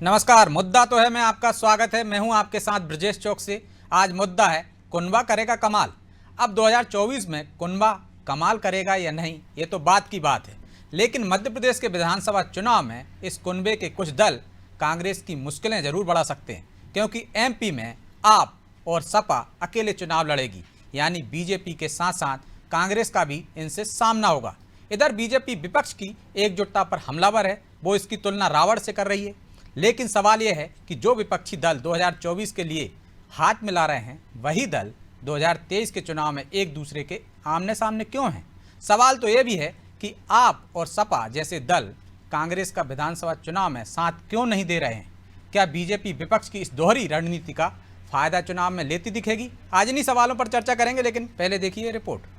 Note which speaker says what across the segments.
Speaker 1: नमस्कार। मुद्दा तो है, मैं आपका स्वागत है। मैं हूं आपके साथ ब्रजेश चौक से। आज मुद्दा है कुनबा करेगा कमाल। अब 2024 में कुनबा कमाल करेगा या नहीं, ये तो बात की बात है, लेकिन मध्य प्रदेश के विधानसभा चुनाव में इस कुनबे के कुछ दल कांग्रेस की मुश्किलें जरूर बढ़ा सकते हैं, क्योंकि एमपी में आप और सपा अकेले चुनाव लड़ेगी, यानी बीजेपी के साथ साथ कांग्रेस का भी इनसे सामना होगा। इधर बीजेपी विपक्ष की एकजुटता पर हमलावर है, वो इसकी तुलना रावण से कर रही है। लेकिन सवाल यह है कि जो विपक्षी दल 2024 के लिए हाथ मिला रहे हैं, वही दल 2023 के चुनाव में एक दूसरे के आमने सामने क्यों हैं। सवाल तो यह भी है कि आप और सपा जैसे दल कांग्रेस का विधानसभा चुनाव में साथ क्यों नहीं दे रहे हैं। क्या बीजेपी विपक्ष की इस दोहरी रणनीति का फायदा चुनाव में लेती दिखेगी? आज इन्हीं सवालों पर चर्चा करेंगे, लेकिन पहले देखिए रिपोर्ट।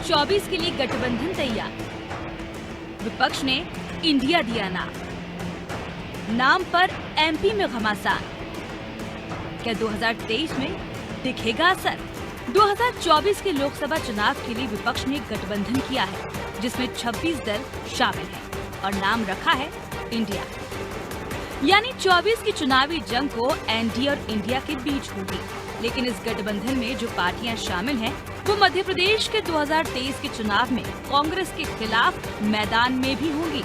Speaker 2: चौबीस के लिए गठबंधन तैयार। विपक्ष ने इंडिया दिया नाम पर एमपी में घमासान। क्या 2023 में दिखेगा असर? 2024 के लोकसभा चुनाव के लिए विपक्ष ने गठबंधन किया है, जिसमें 26 दल शामिल हैं और नाम रखा है इंडिया। यानी 24 की चुनावी जंग को एनडीए और इंडिया के बीच होगी। लेकिन इस गठबंधन में जो पार्टियां शामिल हैं, वो मध्य प्रदेश के 2023 के चुनाव में कांग्रेस के खिलाफ मैदान में भी होंगी।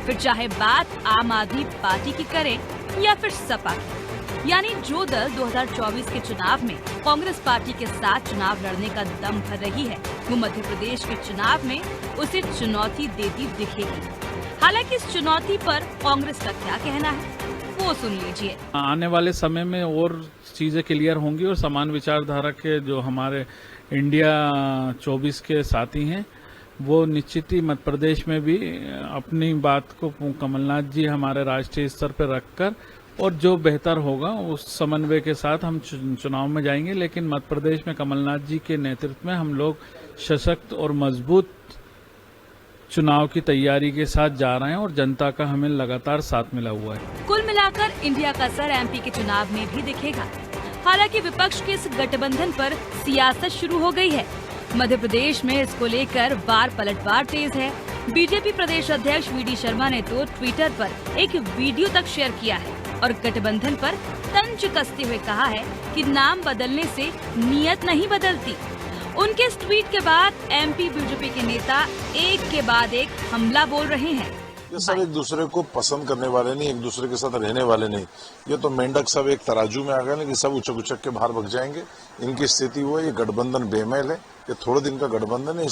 Speaker 2: फिर चाहे बात आम आदमी पार्टी की करें या फिर सपा की। यानी जो दल 2024 के चुनाव में कांग्रेस पार्टी के साथ चुनाव लड़ने का दम भर रही है, वो मध्य प्रदेश के चुनाव में उसे चुनौती देती दिखेगी। हालांकि इस चुनौती पर कांग्रेस का क्या कहना है, वो सुन लीजिए।
Speaker 3: आने वाले समय में और चीजें क्लियर होंगी और समान विचारधारा के जो हमारे इंडिया 24 के साथी हैं, वो निश्चित ही मध्य प्रदेश में भी अपनी बात को कमलनाथ जी हमारे राष्ट्रीय स्तर पर रखकर और जो बेहतर होगा उस समन्वय के साथ हम चुनाव में जाएंगे। लेकिन मध्य प्रदेश में कमलनाथ जी के नेतृत्व में हम लोग सशक्त और मजबूत चुनाव की तैयारी के साथ जा रहे हैं और जनता का हमें लगातार साथ मिला हुआ है।
Speaker 2: कुल मिलाकर इंडिया का असर एमपी के चुनाव में भी दिखेगा। हालांकि विपक्ष के इस गठबंधन पर सियासत शुरू हो गई है। मध्य प्रदेश में इसको लेकर वार पलटवार तेज है। बीजेपी प्रदेश अध्यक्ष वीडी शर्मा ने तो ट्विटर पर एक वीडियो तक शेयर किया है और गठबंधन पर तंज कसते हुए कहा है कि नाम बदलने से नीयत नहीं बदलती। उनके इस ट्वीट के बाद एमपी बीजेपी के नेता एक के बाद एक हमला बोल रहे हैं।
Speaker 4: ये सब एक दूसरे को पसंद करने वाले नहीं, एक दूसरे के साथ रहने वाले नहीं। ये तो मेंढक सब एक तराजू में आ गए ना कि सब उचक उचक के बाहर भग जाएंगे। इनकी स्थिति वो है। ये गठबंधन बेमेल है, ये थोड़े दिन का गठबंधन है।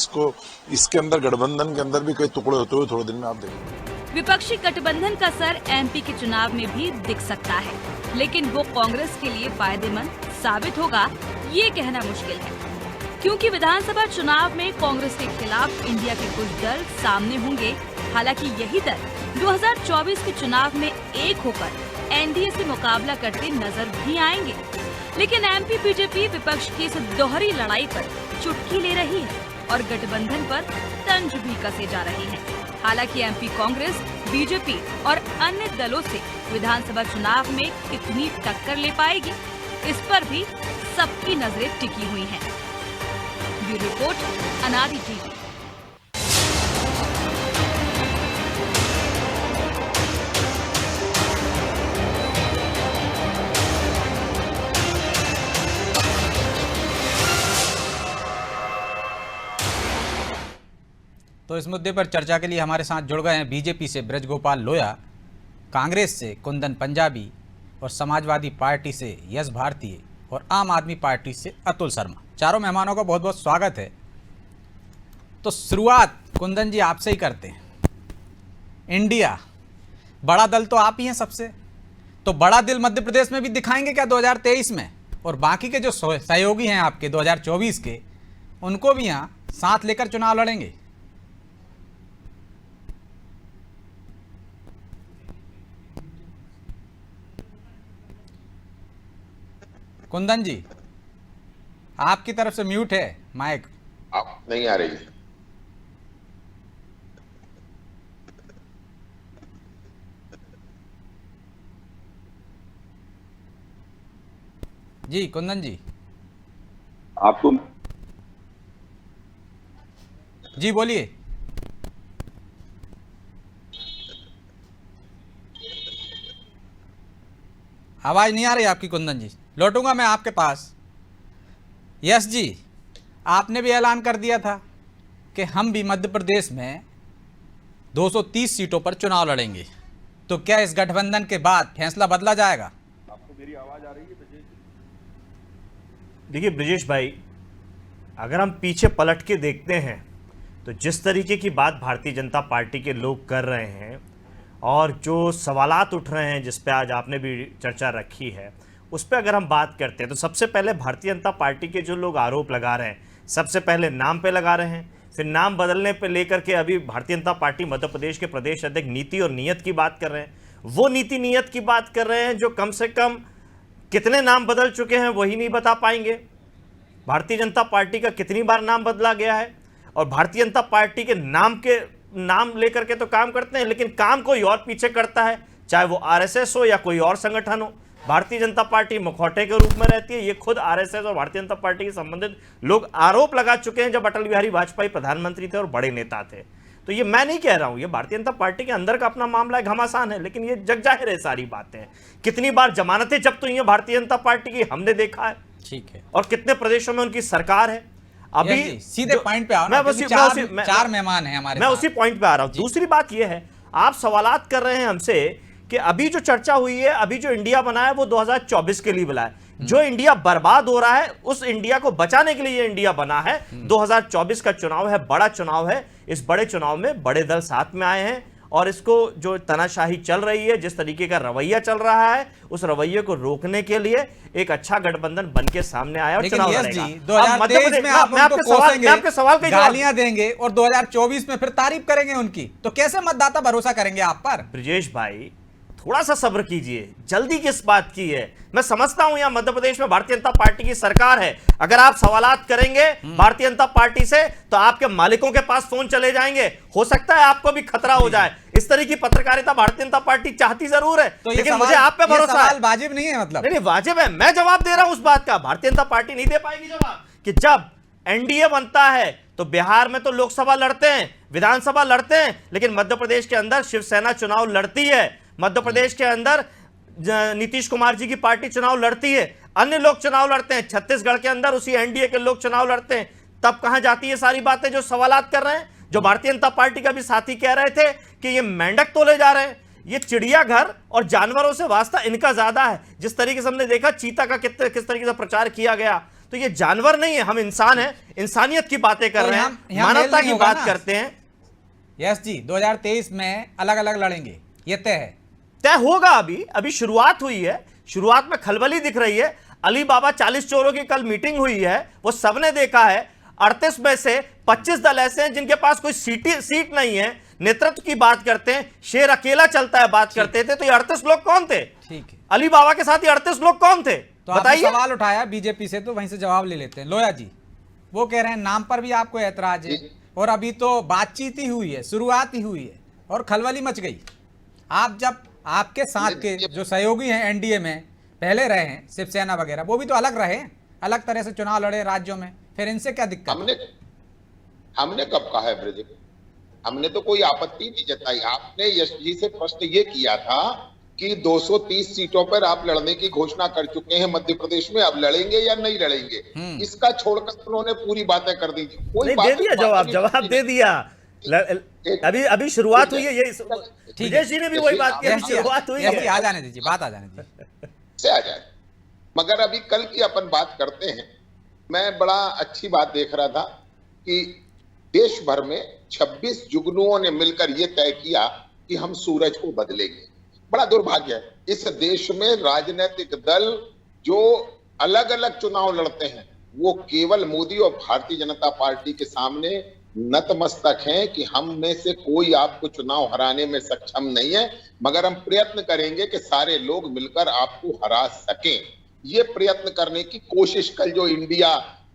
Speaker 4: इसके अंदर गठबंधन के अंदर भी कई टुकड़े होते हुए थोड़े दिन में आप देखेंगे।
Speaker 2: विपक्षी गठबंधन का असर एमपी के चुनाव में भी दिख सकता है, लेकिन वो कांग्रेस के लिए फायदेमंद साबित होगा, ये कहना मुश्किल है। क्योंकि विधानसभा चुनाव में कांग्रेस के खिलाफ इंडिया के कुछ दल सामने होंगे। हालांकि यही दल 2024 के चुनाव में एक होकर एनडीए से मुकाबला करते नजर भी आएंगे। लेकिन एमपी बीजेपी विपक्ष की इस दोहरी लड़ाई पर चुटकी ले रही है और गठबंधन पर तंज भी कसे जा रही है। हालांकि एमपी कांग्रेस, बीजेपी और अन्य दलों से विधानसभा चुनाव में कितनी टक्कर ले पाएगी, इस पर भी सबकी नजरें टिकी हुई हैं। ब्यूरो रिपोर्ट, अनादि टीवी।
Speaker 1: तो इस मुद्दे पर चर्चा के लिए हमारे साथ जुड़ गए हैं बीजेपी से ब्रजगोपाल लोया, कांग्रेस से कुंदन पंजाबी और समाजवादी पार्टी से यश भारतीय और आम आदमी पार्टी से अतुल शर्मा। चारों मेहमानों का बहुत बहुत स्वागत है। तो शुरुआत कुंदन जी आपसे ही करते हैं। इंडिया बड़ा दल तो आप ही हैं सबसे, तो बड़ा दिल मध्य प्रदेश में भी दिखाएंगे क्या 2023 में? और बाकी के जो सहयोगी हैं आपके 2024 के, उनको भी यहाँ साथ लेकर चुनाव लड़ेंगे? कुंदन जी, आपकी तरफ से म्यूट है माइक।
Speaker 5: आप नहीं आ रही है।
Speaker 1: जी कुंदन जी।
Speaker 5: आपको
Speaker 1: जी बोलिए। आवाज नहीं आ रही आपकी कुंदन जी, लौटूंगा मैं आपके पास। यस जी, आपने भी ऐलान कर दिया था कि हम भी मध्य प्रदेश में 230 सीटों पर चुनाव लड़ेंगे, तो क्या इस गठबंधन के बाद फैसला बदला जाएगा?
Speaker 5: आपको मेरी आवाज आ रही है ब्रजेश?
Speaker 6: देखिए ब्रजेश भाई, अगर हम पीछे पलट के देखते हैं तो जिस तरीके की बात भारतीय जनता पार्टी के लोग कर रहे हैं और जो सवालात उठ रहे हैं जिस पे आज आपने भी चर्चा रखी है, उस पर अगर हम बात करते हैं तो सबसे पहले भारतीय जनता पार्टी के जो लोग आरोप लगा रहे हैं, सबसे पहले नाम पे लगा रहे हैं, फिर नाम बदलने पे लेकर के अभी भारतीय जनता पार्टी मध्य प्रदेश के प्रदेश अध्यक्ष नीति और नीयत की बात कर रहे हैं। वो नीति नीयत की बात कर रहे हैं जो कम से कम कितने नाम बदल चुके हैं वही नहीं बता पाएंगे, भारतीय जनता पार्टी का कितनी बार नाम बदला गया है। और भारतीय जनता पार्टी के नाम लेकर के तो काम करते हैं, लेकिन काम कोई और पीछे करता है, चाहे वो आरएसएस हो या कोई और संगठन हो। भारतीय जनता पार्टी मुखौटे के रूप में रहती है। ये खुद आरएसएस और भारतीय जनता पार्टी के संबंधित लोग आरोप लगा चुके हैं जब अटल बिहारी वाजपेयी प्रधानमंत्री थे और बड़े नेता थे। तो ये मैं नहीं कह रहा हूं, ये भारतीय जनता पार्टी के अंदर का अपना मामला है, घमासान है, लेकिन ये जग जाहिर है सारी बातें। कितनी बार जमानतें जब्त हुई हैं भारतीय जनता पार्टी की, हमने देखा है।
Speaker 1: ठीक है।
Speaker 6: और कितने प्रदेशों में उनकी सरकार है। अभी
Speaker 1: सीधे पॉइंट पे आओ ना, चार मेहमान हैं हमारे,
Speaker 6: मैं उसी पॉइंट पे आ रहा हूं। दूसरी बात यह है, आप सवालात कर रहे हैं हमसे कि अभी जो चर्चा हुई है, अभी जो इंडिया बना है वो 2024 के लिए बना है। जो इंडिया बर्बाद हो रहा है उस इंडिया को बचाने के लिए इंडिया बना है। 2024 का चुनाव है, बड़ा चुनाव है। इस बड़े चुनाव में बड़े दल साथ में आए हैं और इसको जो तानाशाही चल रही है, जिस तरीके का रवैया चल रहा है, उस रवैये को रोकने के लिए एक अच्छा गठबंधन बन के सामने आया और चुनाव लड़ेगा।
Speaker 1: 2023 में आप उनको कोसेंगे,
Speaker 6: आपके सवाल का
Speaker 1: गालियां देंगे और 2024 में फिर तारीफ करेंगे उनकी, तो कैसे मतदाता भरोसा करेंगे आप पर?
Speaker 6: ब्रजेश भाई थोड़ा सा सब्र कीजिए, जल्दी किस बात की है। मैं समझता हूं यहां मध्य प्रदेश में भारतीय जनता पार्टी की सरकार है। अगर आप सवालात करेंगे भारतीय जनता पार्टी से तो आपके मालिकों के पास फोन चले जाएंगे, हो सकता है आपको भी खतरा हो जाए। इस तरह की पत्रकारिता भारतीय जनता पार्टी चाहती जरूर है,
Speaker 1: तो
Speaker 6: लेकिन मुझे आप पे भरोसा है।
Speaker 1: वाजिब नहीं है, मतलब
Speaker 6: नहीं वाजिब है। मैं जवाब दे रहा हूं उस बात का, भारतीय जनता पार्टी नहीं दे पाएगी जवाब कि जब एनडीए बनता है तो बिहार में तो लोकसभा लड़ते हैं, विधानसभा लड़ते हैं, लेकिन मध्य प्रदेश के अंदर शिवसेना चुनाव लड़ती है। मध्य प्रदेश के अंदर नीतीश कुमार जी की पार्टी चुनाव लड़ती है, अन्य लोग चुनाव लड़ते हैं। छत्तीसगढ़ के अंदर उसी एनडीए के लोग चुनाव लड़ते हैं। तब कहां जाती है सारी बातें जो सवालात कर रहे हैं, जो भारतीय जनता पार्टी का भी साथी कह रहे थे कि ये मेंढक तोले जा रहे हैं। ये चिड़ियाघर और जानवरों से वास्ता इनका ज्यादा है। जिस तरीके से हमने देखा चीता का किस तरीके से प्रचार किया गया, तो ये जानवर नहीं है, हम इंसान हैं, इंसानियत की बातें कर रहे हैं, मानवता की बात करते हैं।
Speaker 1: यस जी, 2023 में अलग अलग लड़ेंगे, ये तय
Speaker 6: होगा। अभी शुरुआत हुई है, शुरुआत में खलबली दिख रही है। अली बाबा 40 चोरों की कल मीटिंग हुई है, वो सबने देखा है। 38 में से 25 दल ऐसे हैं जिनके पास कोई सीट नहीं है। नेतृत्व की बात करते हैं, शेर अकेला चलता है बात करते थे, तो ये 38 लोग कौन थे?
Speaker 1: ठीक है,
Speaker 6: अली बाबा के साथ ये 38 लोग कौन थे?
Speaker 1: तो बताइए। सवाल उठाया बीजेपी से, तो वहीं से जवाब ले लेते हैं। लोया जी, वो कह रहे हैं नाम पर भी आपको ऐतराज है, और अभी तो बातचीत ही हुई है, शुरुआत ही हुई है और खलबली मच गई। आप जब आपके साथ के जो सहयोगी हैं एनडीए में पहले रहे हैं, शिवसेना वगैरह, वो भी तो अलग रहे, अलग तरह से चुनाव लड़े राज्यों में, फिर इनसे क्या दिक्कत?
Speaker 5: हमने कब कहा है ब्रजेश? हमने तो कोई आपत्ति नहीं जताई। आपने यश जी से प्रश्न ये किया था कि 230 सीटों पर आप लड़ने की घोषणा कर चुके हैं मध्य प्रदेश में, अब लड़ेंगे या नहीं लड़ेंगे? इसका छोड़कर उन्होंने पूरी बातें कर दी थी। कोई
Speaker 6: दे दिया जवाब दे दिया। अभी शुरुआत हुई है। ये विदेश जी ने भी वही बात की, शुरुआत हुई है।
Speaker 1: आ जाने दीजिए, बात आ जाने दीजिए
Speaker 5: से आ जाए। मगर अभी कल की अपन बात करते हैं। मैं बड़ा अच्छी बात देख रहा था कि देश भर में 26 जुगनुओं ने मिलकर यह तय किया कि हम सूरज को बदलेंगे। बड़ा दुर्भाग्य है, इस देश में राजनीतिक दल जो अलग अलग चुनाव लड़ते हैं वो केवल मोदी और भारतीय जनता पार्टी के सामने नतमस्तक हैं कि हम में से कोई आपको चुनाव हराने में सक्षम नहीं है, मगर हम प्रयत्न करेंगे कि सारे लोग मिलकर आपको हरा सकें। ये प्रयत्न करने की कोशिश कल जो इंडिया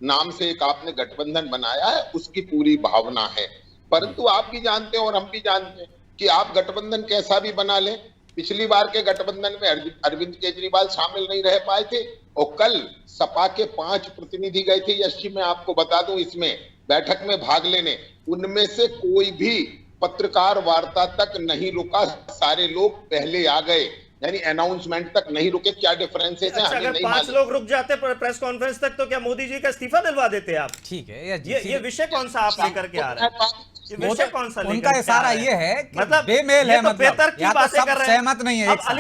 Speaker 5: नाम से एक आपने गठबंधन बनाया है उसकी पूरी भावना है। परंतु आप भी जानते हैं और हम भी जानते हैं कि आप गठबंधन कैसा भी बना लें, पिछली बार के गठबंधन में अरविंद केजरीवाल शामिल नहीं रह पाए थे, और कल सपा के 5 प्रतिनिधि गए थे यश जी, मैं आपको बता दूं इसमें बैठक में भाग लेने, उनमें से कोई भी पत्रकार वार्ता तक नहीं रुका, सारे लोग पहले आ गए, यानी अनाउंसमेंट तक नहीं रुके। क्या डिफरेंसेस है
Speaker 6: अच्छा,
Speaker 5: हमें
Speaker 6: अगर
Speaker 5: नहीं
Speaker 6: 5
Speaker 5: मालूम।
Speaker 6: लोग रुक जाते प्रेस कॉन्फ्रेंस तक तो क्या मोदी जी का इस्तीफा दिलवा देते आप?
Speaker 1: ठीक है यश जी,
Speaker 6: ये विषय कौन सा आप लेकर के आ रहे हैं? ये
Speaker 1: वो
Speaker 6: विषय
Speaker 1: तो
Speaker 6: कौन सा लेकर
Speaker 1: उनका
Speaker 6: के आ
Speaker 1: इशारा
Speaker 6: रहे हैं?
Speaker 1: ये है कि
Speaker 6: मतलब
Speaker 1: बेमेल
Speaker 6: ये
Speaker 1: है,
Speaker 6: तो
Speaker 1: मतलब
Speaker 6: बेतरकीब
Speaker 1: या तो
Speaker 6: बातें
Speaker 1: सब
Speaker 6: कर रहे हैं।
Speaker 1: सहमत नहीं है
Speaker 6: अब
Speaker 1: एक साथ।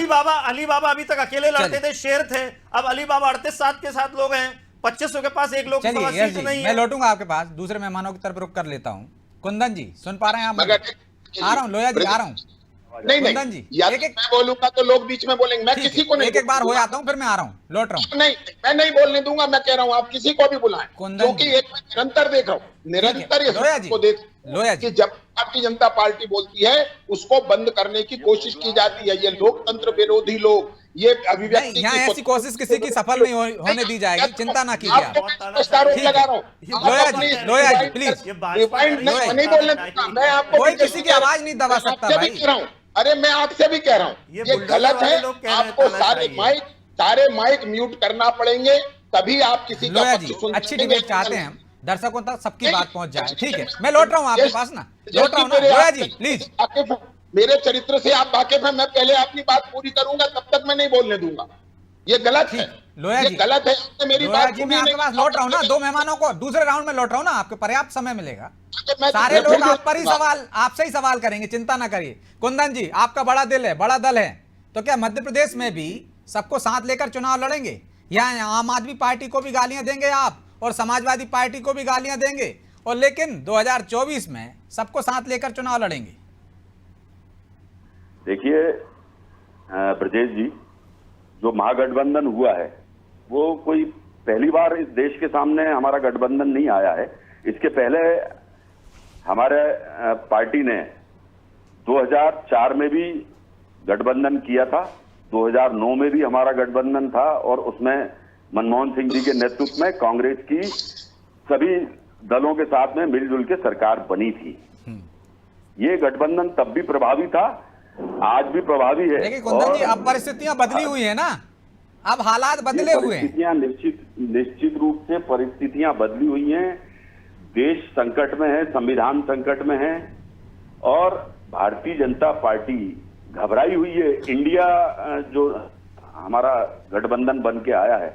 Speaker 6: अली बाबा अकेले लड़ते थे, शेर थे। अब अली बाबा 38 के साथ लोग हैं, 2500 के पास एक लोग
Speaker 1: चलिए यश जी,
Speaker 6: नहीं
Speaker 1: मैं
Speaker 6: है।
Speaker 1: लौटूंगा आपके पास, दूसरे मेहमानों की तरफ रुक कर लेता हूँ। कुंदन जी सुन पा रहे हैं आप?
Speaker 5: मगर
Speaker 1: आ रहा हूँ लोया जी, आ रहा हूँ।
Speaker 5: नहीं
Speaker 1: कुंदन जी,
Speaker 5: या तो
Speaker 1: एक-
Speaker 5: मैं बोलूंगा तो लोग बीच में बोलेंगे, मैं
Speaker 1: ठीक
Speaker 5: किसी
Speaker 1: है,
Speaker 5: को नहीं
Speaker 1: एक बार हो
Speaker 5: बोलूंगा।
Speaker 1: जाता हूँ, फिर मैं आ रहा हूँ, लौट रहा हूँ।
Speaker 5: नहीं, मैं नहीं बोलने दूंगा, मैं कह रहा हूं आप किसी को भी बुलाएं,
Speaker 1: कुंदन
Speaker 5: क्योंकि
Speaker 1: जी।
Speaker 5: एक मैं निरंतर देख रहा हूं, निरंतर इस
Speaker 1: लोया
Speaker 5: बात
Speaker 1: जी,
Speaker 5: को देख
Speaker 1: लोया जी।
Speaker 5: कि जब भारतीय जनता पार्टी बोलती है उसको बंद करने की कोशिश की जाती है। ये लोकतंत्र विरोधी लोग, ये अभिव्यक्ति
Speaker 1: नहीं, यहाँ
Speaker 5: की
Speaker 1: ऐसी कोशिश किसी की सफल नहीं होने दी जाएगी, चिंता ना कीजिए आप।
Speaker 5: आपको मैं स्टारों
Speaker 1: ठीक है।
Speaker 5: लगा रहा हूं।
Speaker 1: लोया
Speaker 5: आप
Speaker 1: जी,
Speaker 5: अपनी
Speaker 1: लोया जी,
Speaker 5: रिवाइंड
Speaker 1: प्लीज।
Speaker 5: कर-
Speaker 6: ये भाजपा
Speaker 5: रिवाइंड
Speaker 6: का
Speaker 5: नहीं,
Speaker 6: रिवाइंड
Speaker 5: नहीं बोलने दूंगा मैं आपको।
Speaker 1: कोई
Speaker 5: भी
Speaker 1: किसी की आवाज नहीं दबा सकता
Speaker 5: आपसे भी
Speaker 1: भाई।
Speaker 5: कह रहा हूं, अरे मैं आपसे भी कह रहा हूं,
Speaker 6: ये
Speaker 5: ये
Speaker 6: बुलडोजर
Speaker 5: गलत
Speaker 6: वाले
Speaker 5: है।
Speaker 6: लोग कह रहे हैं
Speaker 5: आपको
Speaker 6: तानाशाही है।
Speaker 5: सारे माइक म्यूट करना पड़ेंगे, तभी आप किसी का
Speaker 1: लोया
Speaker 5: पक्ष
Speaker 1: जी,
Speaker 5: सुन
Speaker 1: अच्छी
Speaker 5: सकेंगे।
Speaker 1: डिबेट चाहते हैं हम, दर्शकों तक सबकी
Speaker 5: नहीं,
Speaker 1: बात पहुंच जाए। ठीक है, मैं लौट रहा हूँ आपके पास ना, लौट रहा हूँ ना।
Speaker 5: मेरे
Speaker 1: लोया
Speaker 5: आप
Speaker 1: जी प्लीज।
Speaker 5: वाकिफ हैं, मेरे चरित्र से आप वाकिफ हैं, मैं पहले अपनी बात पूरी करूंगा, तब तक मैं नहीं बोलने दूंगा। ये गलत है,
Speaker 1: लोया
Speaker 5: ये
Speaker 1: जी,
Speaker 5: गलत है। आपने मेरी
Speaker 1: लोया
Speaker 5: बात
Speaker 1: जी,
Speaker 5: सुनी
Speaker 1: मैं आपके
Speaker 5: नहीं।
Speaker 1: पास लौट रहा हूँ ना, 2 मेहमानों को दूसरे राउंड में लौट रहा हूँ ना, आपके पर्याप्त समय मिलेगा।
Speaker 5: तो मैं
Speaker 1: सारे
Speaker 5: फिर
Speaker 1: लोग
Speaker 5: भी-
Speaker 1: आप पर ही सवाल, आपसे ही सवाल करेंगे, चिंता ना करिए। कुंदन जी, आपका बड़ा दिल है, बड़ा दल है, तो क्या मध्य प्रदेश में भी सबको साथ लेकर चुनाव लड़ेंगे, या आम आदमी पार्टी को भी गालियां देंगे आप और समाजवादी पार्टी को भी गालियां देंगे, और लेकिन 2024 में सबको साथ लेकर चुनाव लड़ेंगे?
Speaker 7: देखिए ब्रजेश जी, जो महागठबंधन हुआ है वो कोई पहली बार इस देश के सामने हमारा गठबंधन नहीं आया है। इसके पहले हमारे पार्टी ने 2004 में भी गठबंधन किया था, 2009 में भी हमारा गठबंधन था, और उसमें मनमोहन सिंह जी के नेतृत्व में कांग्रेस की सभी दलों के साथ में मिलजुल के सरकार बनी थी। ये गठबंधन तब भी प्रभावी था, आज भी प्रभावी है।
Speaker 1: देखिए कुंदन जी,
Speaker 7: और
Speaker 1: अब परिस्थितियां बदली हुई है ना, अब हालात बदले हुए हैं।
Speaker 7: परिस्थितियां निश्चित रूप से परिस्थितियां बदली हुई हैं। देश संकट में है, संविधान संकट में है, और भारतीय जनता पार्टी घबराई हुई है। इंडिया जो हमारा गठबंधन बन के आया है,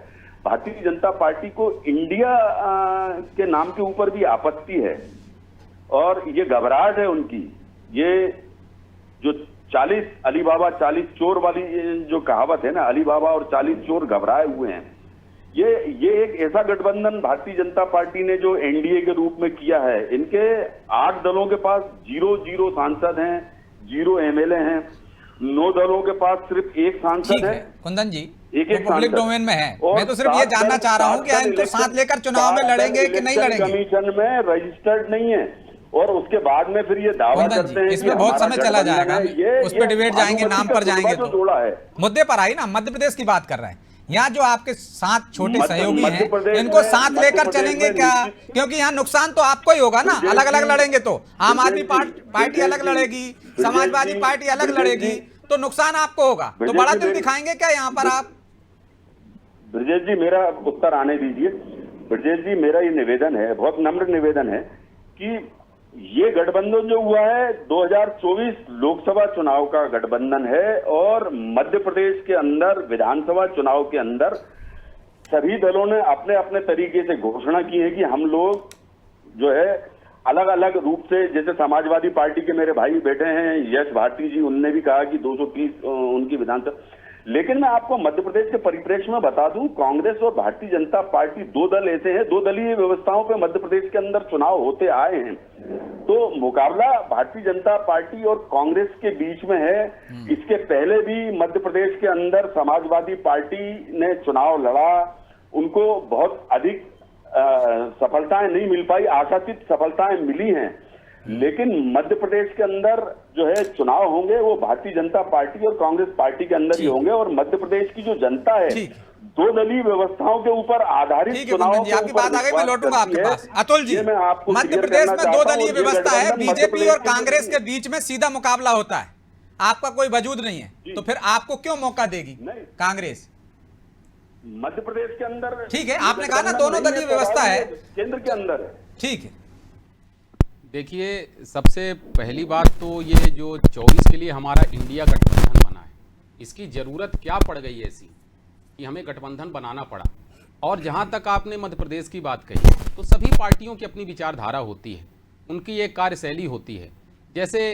Speaker 7: भारतीय जनता पार्टी को इंडिया के नाम के ऊपर भी आपत्ति है, और ये घबराहट है उनकी। ये जो 40 अली बाबा 40 चोर वाली जो कहावत है ना, अली बाबा और 40 चोर घबराए हुए हैं। ये एक ऐसा गठबंधन भारतीय जनता पार्टी ने जो एनडीए के रूप में किया है। इनके 8 दलों के पास 0 सांसद हैं, 0 एमएलए हैं, 9 दलों के पास सिर्फ 1 सांसद
Speaker 1: ठीक
Speaker 7: है।
Speaker 1: है कुंदन जी,
Speaker 7: एक
Speaker 1: वो पब्लिक
Speaker 7: सांसद।
Speaker 1: डोमेन में है।
Speaker 7: और
Speaker 1: मैं तो सिर्फ ये जानना चाह रहा हूँ कि इनको साथ लेकर चुनाव में लड़ेंगे कि नहीं लड़ेंगे?
Speaker 7: कमीशन में रजिस्टर्ड नहीं है, और उसके बाद में फिर ये दावा
Speaker 1: कुंदन
Speaker 7: करते हैं
Speaker 1: जी,
Speaker 7: कि
Speaker 1: इसमें बहुत
Speaker 7: हमारा
Speaker 1: समय चला
Speaker 7: गठबंधन
Speaker 1: जाएगा,
Speaker 7: है। ये
Speaker 1: उस पर डिबेट जाएंगे, नाम पर जाएंगे,
Speaker 7: जो जोड़ा है।
Speaker 1: मुद्दे पर आई ना, मध्य प्रदेश की बात कर रहे हैं। यहाँ जो आपके साथ छोटे सहयोगी
Speaker 7: मध्य
Speaker 1: हैं,
Speaker 7: प्रदेश
Speaker 1: इनको
Speaker 7: में-
Speaker 1: साथ
Speaker 7: मध्य
Speaker 1: लेकर
Speaker 7: प्रदेश
Speaker 1: चलेंगे
Speaker 7: में
Speaker 1: क्या?
Speaker 7: निश्चित-
Speaker 1: क्योंकि यहाँ नुकसान तो आपको ही होगा ना,
Speaker 7: ब्रजेश
Speaker 1: अलग अलग
Speaker 7: जी,
Speaker 1: लड़ेंगे तो आम आदमी
Speaker 7: ब्रजेश जी,
Speaker 1: पार्टी अलग
Speaker 7: ब्रजेश जी,
Speaker 1: लड़ेगी,
Speaker 7: ब्रजेश
Speaker 1: समाजवादी
Speaker 7: जी,
Speaker 1: पार्टी अलग
Speaker 7: ब्रजेश
Speaker 1: लड़ेगी,
Speaker 7: जी,
Speaker 1: तो नुकसान आपको होगा। तो
Speaker 7: ब्रजेश
Speaker 1: बड़ा
Speaker 7: जी,
Speaker 1: दिल
Speaker 7: मेरी-
Speaker 1: दिखाएंगे क्या यहाँ पर आप?
Speaker 7: ब्रजेश जी, मेरा उत्तर आने दीजिए। ब्रजेश जी, मेरा ये निवेदन है, बहुत नम्र निवेदन है, कि ये गठबंधन जो हुआ है 2024 लोकसभा चुनाव का गठबंधन है, और मध्य प्रदेश के अंदर विधानसभा चुनाव के अंदर सभी दलों ने अपने अपने तरीके से घोषणा की है कि हम लोग जो है अलग अलग रूप से, जैसे समाजवादी पार्टी के मेरे भाई बैठे हैं यश भारती जी, उनने भी कहा कि 230 उनकी विधानसभा। लेकिन मैं आपको मध्य प्रदेश के परिप्रेक्ष्य में बता दूं, कांग्रेस और भारतीय जनता पार्टी 2 दल ऐसे हैं, 2 दलीय व्यवस्थाओं पे मध्य प्रदेश के अंदर चुनाव होते आए हैं। तो मुकाबला भारतीय जनता पार्टी और कांग्रेस के बीच में है। इसके पहले भी मध्य प्रदेश के अंदर समाजवादी पार्टी ने चुनाव लड़ा, उनको बहुत अधिक सफलताएं नहीं मिल पाई, आशातीत सफलताएं मिली हैं। लेकिन मध्य प्रदेश के अंदर जो है चुनाव होंगे वो भारतीय जनता पार्टी और कांग्रेस पार्टी के अंदर ही होंगे, और मध्य प्रदेश की जो जनता है
Speaker 1: ठीक।
Speaker 7: 2 दलीय व्यवस्थाओं के ऊपर आधारित
Speaker 1: ठीक है
Speaker 7: चुनाव
Speaker 1: कुंदन जी, आपकी बात आ गई, मैं लौटूंगा आपके पास। अतुल जी, मध्य प्रदेश में 2 दलीय व्यवस्था है, बीजेपी और कांग्रेस के बीच में सीधा मुकाबला होता है, आपका कोई वजूद नहीं है, तो फिर आपको क्यों मौका देगी
Speaker 7: नहीं।
Speaker 1: कांग्रेस?
Speaker 7: मध्य प्रदेश के अंदर
Speaker 1: ठीक है, आपने कहा ना दोनों दलीय व्यवस्था है,
Speaker 7: केंद्र के अंदर है।
Speaker 1: ठीक है।
Speaker 8: देखिए, सबसे पहली बात तो ये जो 24 के लिए हमारा इंडिया गठबंधन बना है, इसकी ज़रूरत क्या पड़ गई ऐसी कि हमें गठबंधन बनाना पड़ा। और जहाँ तक आपने मध्य प्रदेश की बात कही, तो सभी पार्टियों की अपनी विचारधारा होती है, उनकी एक कार्यशैली होती है। जैसे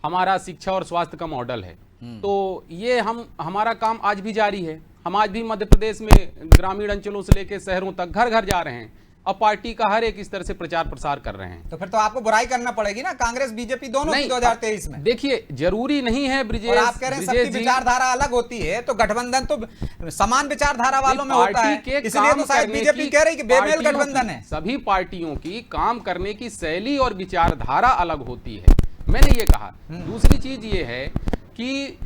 Speaker 8: हमारा शिक्षा और स्वास्थ्य का मॉडल है, तो ये हमारा काम आज भी जारी है। हम आज भी मध्य प्रदेश में ग्रामीण अंचलों से लेकर शहरों तक घर घर जा रहे हैं, अब पार्टी का हर एक इस तरह से प्रचार प्रसार कर रहे हैं।
Speaker 1: तो फिर तो आपको बुराई करना पड़ेगी ना कांग्रेस बीजेपी दोनों की 2023 में।
Speaker 8: देखिए, जरूरी नहीं है ब्रिजेश,
Speaker 1: और आप कह रहे हैं सबकी विचारधारा अलग होती है, तो गठबंधन तो समान विचारधारा वालों में होता है, इसलिए तो शायद बीजेपी कह रही कि बेमेल गठबंधन है।
Speaker 8: सभी पार्टियों की काम करने की शैली और विचारधारा अलग होती है, मैंने ये कहा। दूसरी चीज ये है कि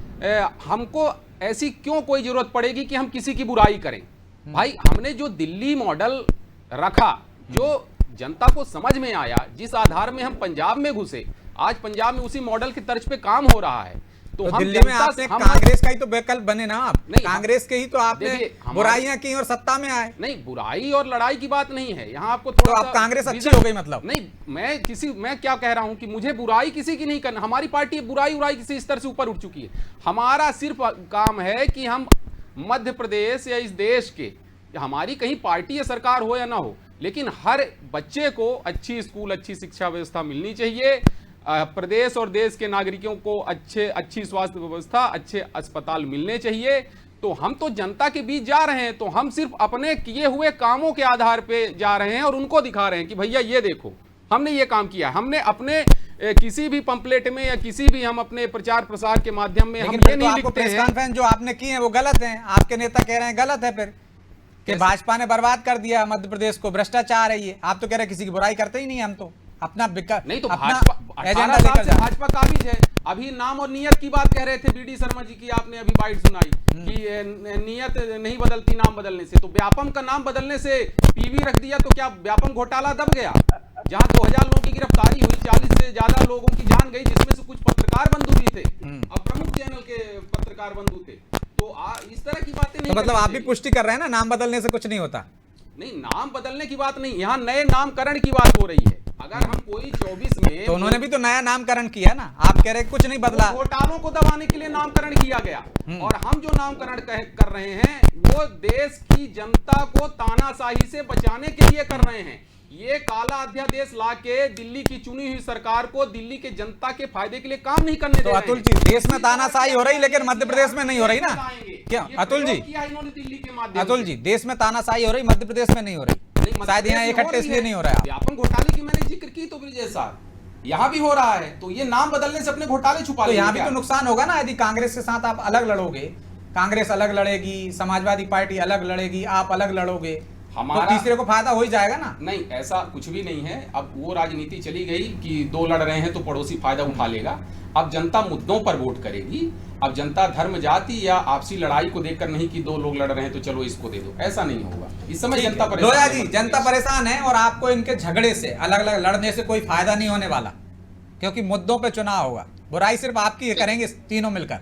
Speaker 8: हमको ऐसी क्यों कोई जरूरत पड़ेगी कि हम किसी की बुराई करें। भाई, हमने जो दिल्ली मॉडल रखा, जो जनता को समझ में आया, जिस आधार में हम पंजाब में घुसे, आज पंजाब में उसी मॉडल की तर्ज पे काम हो रहा है। तो हम
Speaker 1: दिल्ली में आपने कांग्रेस का ही तो विकल्प बने ना आप,
Speaker 8: नहीं,
Speaker 1: कांग्रेस के ही तो आपने बुराइयां की और सत्ता में आए।
Speaker 8: नहीं, बुराई और लड़ाई की बात नहीं है यहाँ, आपको
Speaker 1: तो अब कांग्रेस अच्छी हो गई मतलब?
Speaker 8: नहीं, मैं क्या कह रहा हूं कि मुझे बुराई किसी की नहीं करना। हमारी पार्टी बुराई किसी स्तर से ऊपर उठ चुकी है। हमारा सिर्फ काम है कि हम मध्य प्रदेश या इस देश के, हमारी कहीं पार्टी या सरकार हो या ना हो, लेकिन हर बच्चे को अच्छी स्कूल, अच्छी शिक्षा व्यवस्था मिलनी चाहिए। प्रदेश और देश के नागरिकों को अच्छी स्वास्थ्य व्यवस्था, अच्छे अस्पताल मिलने चाहिए। तो हम तो जनता के बीच जा रहे हैं, तो हम सिर्फ अपने किए हुए कामों के आधार पे जा रहे हैं और उनको दिखा रहे हैं कि भैया ये देखो हमने ये काम किया। हमने अपने किसी भी पंपलेट में या किसी भी हम अपने प्रचार प्रसार के माध्यम में हम ये नहीं लिखते हैं।
Speaker 1: प्रेस कॉन्फ्रेंस जो आपने की है वो गलत है, आपके नेता कह रहे हैं गलत है फिर कि भाजपा ने बर्बाद कर दिया मध्य प्रदेश को, भ्रष्टाचार है ये। आप तो कह रहे हैं किसी की बुराई करते ही नहीं, हम तो अपना
Speaker 8: नहीं, तो भाजपा एजेंडा लेकर भाजपा काबिज है। अभी नाम और नियत की बात कह रहे थे बीडी शर्मा जी की, आपने अभी बाइट सुनाई कि नियत नहीं बदलती नाम बदलने से। तो व्यापम का नाम बदलने से पीवी रख दिया, तो क्या व्यापम घोटाला दब गया? जहां 2000 लोगों की गिरफ्तारी हुई, 40 से ज्यादा लोगों की जान गई, जिसमें से कुछ पत्रकार बंधु भी थे, अब प्रमुख चैनल के पत्रकार बंधु थे। तो इस तरह की बातें नहीं,
Speaker 1: तो मतलब आप भी पुष्टि कर रहे हैं ना, नाम बदलने से कुछ नहीं होता?
Speaker 8: नहीं, नाम बदलने की बात नहीं, यहाँ नए नामकरण की बात हो रही है। अगर हम कोई 24 में,
Speaker 1: तो उन्होंने भी तो नया नामकरण किया ना, आप कह रहे हैं कुछ नहीं बदला।
Speaker 8: घोटालों को दबाने के लिए नामकरण किया गया, और हम जो नामकरण कर रहे हैं वो देश की जनता को तानाशाही से बचाने के लिए कर रहे हैं। ये काला अध्यादेश लाके दिल्ली की चुनी हुई सरकार को दिल्ली के जनता के फायदे के लिए काम नहीं करने दे रहे हैं।
Speaker 1: अतुल जी, देश में तानाशाही हो रही, लेकिन मध्य प्रदेश में नहीं हो रही ना? क्या अतुल जी,
Speaker 8: दिल्ली के माध्यम
Speaker 1: अतुल जी, देश में तानाशाही हो रही, मध्य प्रदेश में नहीं हो रही, शायद यहाँ इकट्ठे इसलिए नहीं हो रहा है।
Speaker 8: व्यापम घोटाले की मैंने जिक्र की, तो ब्रिजेश साहब यहाँ भी हो रहा है, तो ये नाम बदलने से अपने घोटाले छुपा,
Speaker 1: तो यहाँ भी तो नुकसान होगा ना। यदि कांग्रेस के साथ आप अलग लड़ोगे, कांग्रेस अलग लड़ेगी, समाजवादी पार्टी अलग लड़ेगी, आप अलग लड़ोगे, हमारा तो तीसरे को फायदा हो ही जाएगा ना?
Speaker 8: नहीं, ऐसा कुछ भी नहीं है। अब वो राजनीति चली गई कि दो लड़ रहे हैं तो पड़ोसी फायदा उठा लेगा। अब जनता मुद्दों पर वोट करेगी। अब जनता धर्म, जाति या आपसी लड़ाई को देखकर नहीं कि दो लोग लड़ रहे हैं तो चलो इसको दे दो, ऐसा नहीं होगा। इस समय जनता परेशान
Speaker 1: लोया जी, जनता परेशान है, और आपको इनके झगड़े से, अलग अलग लड़ने से कोई फायदा नहीं होने वाला, क्योंकि मुद्दों पे चुनाव होगा। बुराई सिर्फ आपकी करेंगे तीनों मिलकर।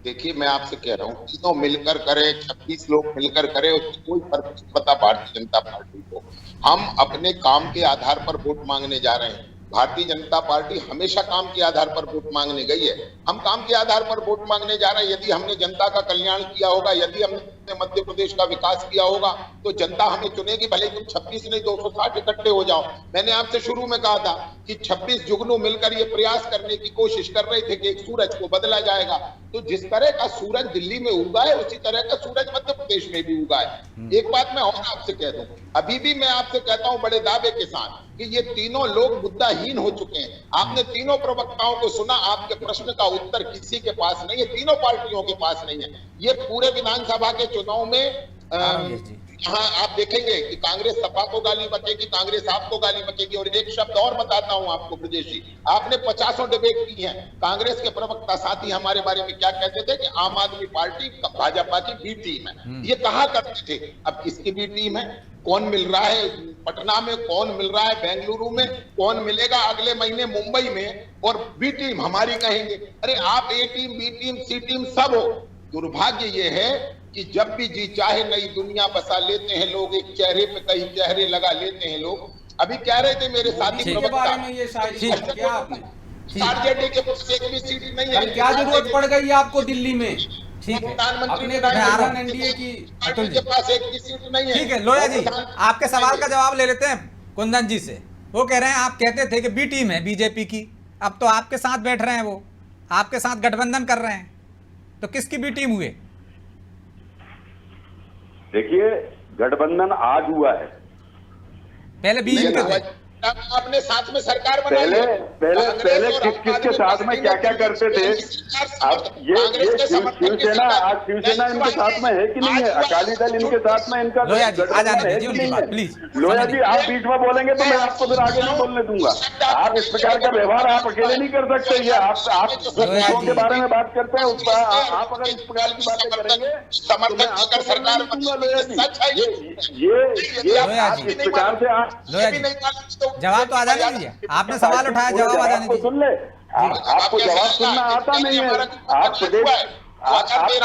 Speaker 5: देखिए, मैं आपसे कह रहा हूँ, तीनों मिलकर करे, 26 लोग मिलकर करे, उससे कोई फर्क नहीं पड़ता भारतीय जनता पार्टी को। हम अपने काम के आधार पर वोट मांगने जा रहे हैं। भारतीय जनता पार्टी हमेशा काम के आधार पर वोट मांगने गई है। हम काम के आधार पर वोट मांगने जा रहे हैं। यदि हमने जनता का कल्याण किया होगा, यदि हमने मध्य प्रदेश का विकास किया होगा, तो जनता हमें चुनेगी। भले तुम 26 नहीं 260 इकट्ठे हो जाओ। मैंने आपसे शुरू में कहा था कि 26 जुगनू मिलकर ये प्रयास करने की कोशिश कर रहे थे कि एक सूरज को बदला जाएगा। तो जिस तरह का सूरज दिल्ली में उगा है, उसी तरह का सूरज मध्य प्रदेश में भी उगा है। एक बात मैं और आपसे कह दूं, अभी भी मैं आपसे कहता हूं बड़े दावे के साथ कि ये तीनों लोग मुद्दाहीन हो चुके हैं। आपने तीनों प्रवक्ताओं को सुना, आपके प्रश्न का उत्तर किसी के पास नहीं है, तीनों पार्टियों के पास नहीं है। ये पूरे विधानसभा के चुनाव में यहाँ आप देखेंगे कि कांग्रेस सपा को गाली बकेगी, कांग्रेस आपको गाली बकेगी। और एक शब्द और बताता हूं आपको ब्रजेश जी, आपने 50 डिबेट की है। कांग्रेस के प्रवक्ता साथी हमारे बारे में क्या कहते थे कि आम आदमी पार्टी भाजपा की बी टीम है, ये कहा करते थे। अब किसकी बी टीम है? कौन मिल रहा है पटना में, कौन मिल रहा है बेंगलुरु में, कौन मिलेगा अगले महीने मुंबई में, और बी टीम हमारी कहेंगे। अरे आप ए टीम, बी टीम, सी टीम सब हो। दुर्भाग्य ये है कि जब भी जी चाहे नई दुनिया बसा लेते हैं लोग, एक चेहरे पे कई चेहरे लगा लेते हैं लोग। अभी कह रहे थे मेरे साथी
Speaker 1: ठीक।
Speaker 8: के बारे में ये शायरी क्या आपने
Speaker 5: आरजेडी के पास एक भी सीट नहीं है।
Speaker 8: कल क्या जरूरत पड़ गई आपको दिल्ली में?
Speaker 1: ठीक है,
Speaker 5: प्रधानमंत्री
Speaker 8: अपने
Speaker 5: नरेंद्र
Speaker 8: एनडीए की
Speaker 1: अतुल
Speaker 5: के
Speaker 1: जी,
Speaker 5: पास एक भी सीट नहीं है।
Speaker 1: ठीक है लोया जी, आपके सवाल का जवाब ले लेते हैं कुंदन जी से। वो कह रहे हैं आप कहते थे कि बी टीम है बीजेपी की, अब तो आपके साथ बैठ रहे हैं, वो आपके साथ गठबंधन कर रहे हैं, तो किसकी बी टीम हुए?
Speaker 7: देखिए, गठबंधन आज हुआ है,
Speaker 1: पहले बीच में थे।
Speaker 5: अपने साथ में सरकार बनाई
Speaker 7: पहले
Speaker 5: है।
Speaker 7: पहले
Speaker 5: कांग्रेस
Speaker 7: पहले
Speaker 5: और
Speaker 7: किसके साथ में क्या क्या करते थे? अब ये शिवसेना, आज शिवसेना इनके साथ में है कि नहीं है? अकाली दल इनके साथ में, इनका
Speaker 1: लोया जी, आ जाने
Speaker 7: है
Speaker 1: दीजिए
Speaker 7: कि
Speaker 1: उनकी
Speaker 7: नहीं
Speaker 1: बात,
Speaker 7: है?
Speaker 1: प्लीज।
Speaker 7: लोया जी, आप बीच में बोलेंगे तो मैं आपको फिर आगे नहीं बोलने दूंगा। आप इस प्रकार का व्यवहार आप अकेले नहीं कर सकते। ये आप दूसरों के बारे में बात करते हैं, उस पर आप अगर इस प्रकार की बातें करेंगे तो मैं आपको सरकार दूंगा। लोया जी, ये आप इस प्रकार से आप
Speaker 1: लोया जी, जवाब तो आ जाने दीजिए, आपने सवाल उठाया, जवाब आ जाने
Speaker 7: को
Speaker 1: दीजिए।
Speaker 7: सुन ले। आपको जवाब सुनना आता नहीं है। आप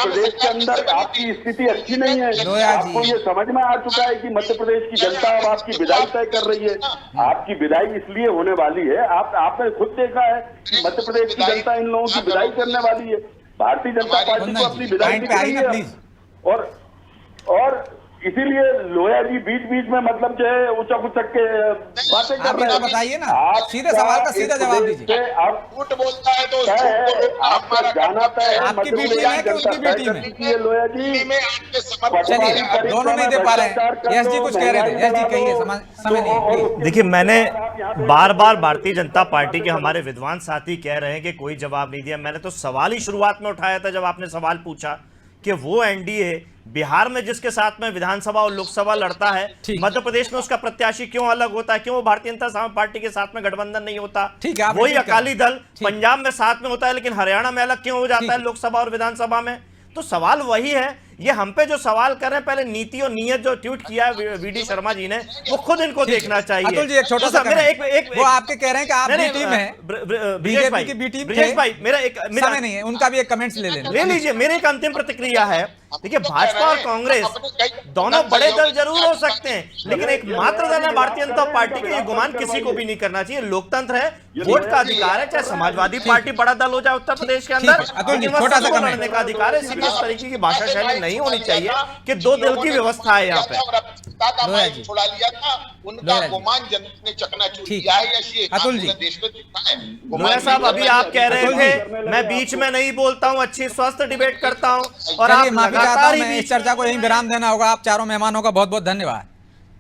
Speaker 7: प्रदेश के अंदर आपकी स्थिति अच्छी नहीं है।
Speaker 1: लोया जी।
Speaker 7: आपको ये समझ में आ चुका है कि मध्य प्रदेश की जनता अब आपकी विदाई तय कर रही है। आपकी विदाई इसलिए होने वाली है, आपने खुद देखा है कि मध्य प्रदेश की जनता इन लोगों की विदाई करने वाली है। भारतीय जनता पार्टी को अपनी विदाई दिख रही है। और इसीलिए लोया जी बीच बीच में मतलब जो है उचक उचक के बातें कर रहे हैं।
Speaker 1: बताइए ना, सीधे सवाल का सीधा जवाब दीजिए।
Speaker 7: आप
Speaker 5: झूठ बोलता है तो
Speaker 7: आपका जाना तय है,
Speaker 1: आपकी बी टीम है कि उनकी बी टीम है?
Speaker 7: लोया जी,
Speaker 1: चलिए, दोनों नहीं दे पा रहे हैं। यस जी कुछ कह रहे थे, यस जी कहिए, समय नहीं है, प्लीज।
Speaker 6: देखिए, मैंने बार बार भारतीय जनता पार्टी के हमारे विद्वान साथी कह रहे हैं कि कोई जवाब नहीं दिया। मैंने तो सवाल ही शुरुआत में उठाया था जब आपने सवाल पूछा कि वो एनडीए बिहार में जिसके साथ में विधानसभा और लोकसभा लड़ता है, मध्य प्रदेश में उसका प्रत्याशी क्यों अलग होता है? क्यों वो भारतीय जनता पार्टी के साथ में गठबंधन नहीं होता?
Speaker 1: ठीक है,
Speaker 6: वही अकाली दल पंजाब में साथ में होता है, लेकिन हरियाणा में अलग क्यों हो जाता है लोकसभा और विधानसभा में? तो सवाल वही है। ये हम पे जो सवाल कर रहे हैं, पहले नीति और नीयत जो ट्वीट किया है वीडी शर्मा जी ने, वो खुद इनको देखना चाहिए।
Speaker 1: अतुल जी, एक छोटा सा
Speaker 6: मेरा एक
Speaker 1: वो आपके कह रहे हैं कि आप बी टीम है, बीजेपी की बी टीम।
Speaker 6: ब्रिजेश भाई, मेरा
Speaker 1: समय नहीं है, उनका भी एक कमेंट्स ले
Speaker 6: लीजिए। मेरी एक अंतिम प्रतिक्रिया है। देखिए, भाजपा और कांग्रेस दोनों बड़े दल जरूर हो सकते हैं, लेकिन एक मात्र दल है भारतीय जनता पार्टी के। ये गुमान किसी को भी नहीं करना चाहिए। लोकतंत्र है, वोट का अधिकार है, चाहे समाजवादी पार्टी बड़ा दल हो जाए उत्तर प्रदेश के अंदर,
Speaker 1: छोटा सा
Speaker 6: लड़ने का अधिकार है। इसीलिए इस तरीके की भाषा शैली नहीं होनी चाहिए कि दो दल की व्यवस्था है यहाँ पे।
Speaker 5: छुड़ा लिया था उनका गुमान जनता ने चकनाचूर किया है।
Speaker 1: अतुल जी,
Speaker 6: लोया साहब, अभी आप कह रहे थे मैं बीच में नहीं बोलता हूँ, अच्छी स्वस्थ डिबेट करता हूँ, और आप लगातार ही
Speaker 1: इस चर्चा को यहीं विराम देना होगा। आप चारों मेहमानों का बहुत बहुत धन्यवाद।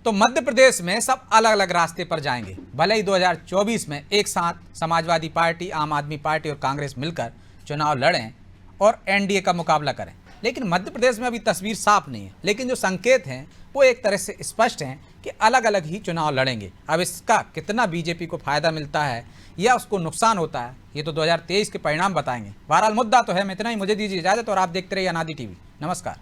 Speaker 1: तो मध्य प्रदेश में सब अलग अलग रास्ते पर जाएंगे। भले ही 2024 में एक साथ समाजवादी पार्टी, आम आदमी पार्टी और कांग्रेस मिलकर चुनाव लड़ें और एनडीए का मुकाबला करें, लेकिन मध्य प्रदेश में अभी तस्वीर साफ नहीं है। लेकिन जो संकेत हैं वो एक तरह से स्पष्ट हैं कि अलग अलग ही चुनाव लड़ेंगे। अब इसका कितना बीजेपी को फायदा मिलता है या उसको नुकसान होता है, ये तो 2023 के परिणाम बताएंगे। बहरहाल मुद्दा तो है। मैं इतना ही, मुझे दीजिए इजाजत और आप देखते रहिए अनादि टीवी। नमस्कार।